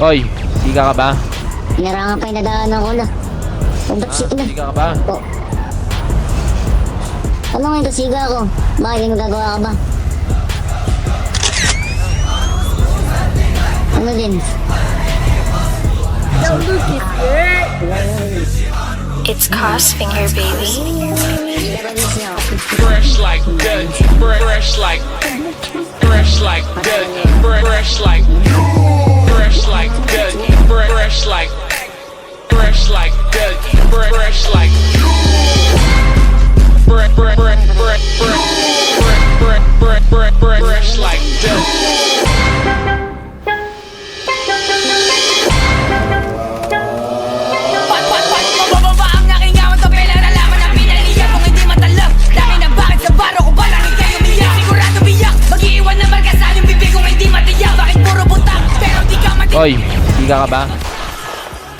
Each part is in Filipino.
Hoy, siga ka ba? Inarangan pa yung nadaanan ko na. Siga ka ba? Po. Ano nga yung siga ko? Bakit may magagawa ka ba? Ano din? It's Crossfinger, baby. Fresh like that, fresh like that, fresh like that, fresh like that, fresh like that, fresh like fresh like that. Mababa ang aking awat o pela na laman ang pinaliyan kung hindi matalab. Dami na bakit sa baro ko ba lang kayo umiyak? Sigurado biyak, mag-iiwan na markasan yung bibig kung hindi matiyak. Bakit puro butak, pero di ka matiyak? Hoy, siga ka ba?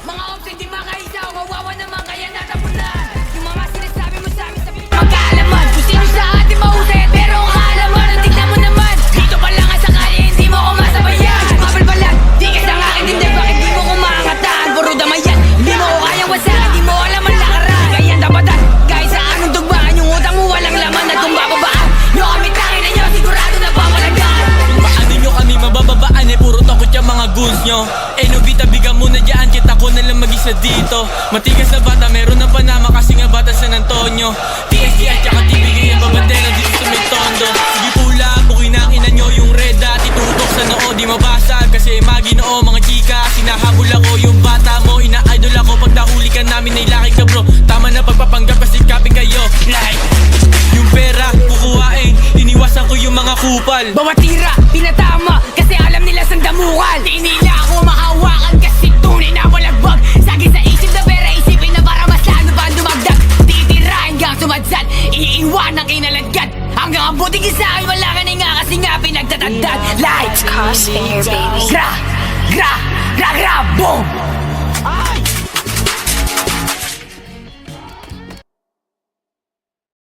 Mga ops hindi makaisaw, wawawa naman kaya natapunan. Yung mga sinasabi mo sa amin sa magkaalaman kung sino sa atin mahusay at pero ang halaman. Ang tignan mo naman, dito pa lang ang sakali hindi mo ko masabayan. Mabal balat, di ka sa akin hindi, bakit di mo ko maangataan? Puro damayan, hindi mo ko kayang wasakan, di mo alam ang lakaran. Kaya dapadan, kahit sa anong tugmaan, yung utang mo walang laman at kung bababaan nyo kami tangin na nyo, sigurado na pamalagaan. Paano nyo kami mabababaan eh puro takot yung mga goons nyo. Eh no bitabigan muna dyan, kita ko na lang mag-isa dito. Matigas na bata, meron ng Panama kasi nga bata San Antonio. TSD at saka TBK ang babandera dito sa may tondo. Sige pula, bukin na ang ina nyo yung red dot. Itutok sa noo, di mabasag kasi maginoo mga chika. Sinahabol ako yung bata mo, ina-idol ako. Pag nahuli ka namin ay laki ka bro. Tama na pagpapanggap kasi copy kayo. Like, yung pera, kukuhain, iniwasan ko yung mga kupal. Bawat tira, pinatama, kasi alam nila saan damukan. Di nila ako mahawakan kasi tunay na walagbag. Sagi sa isip na pera, isipin na para mas lalo pa ang dumagdag. Titira hanggang sumadsad, iiwan ang kinalagkat. Hanggang ang buting isa ay wala ka na nga kasi nga pinagtatagdag. Like, It's Crossfinger, baby. gra, gra, gra, gra, boom!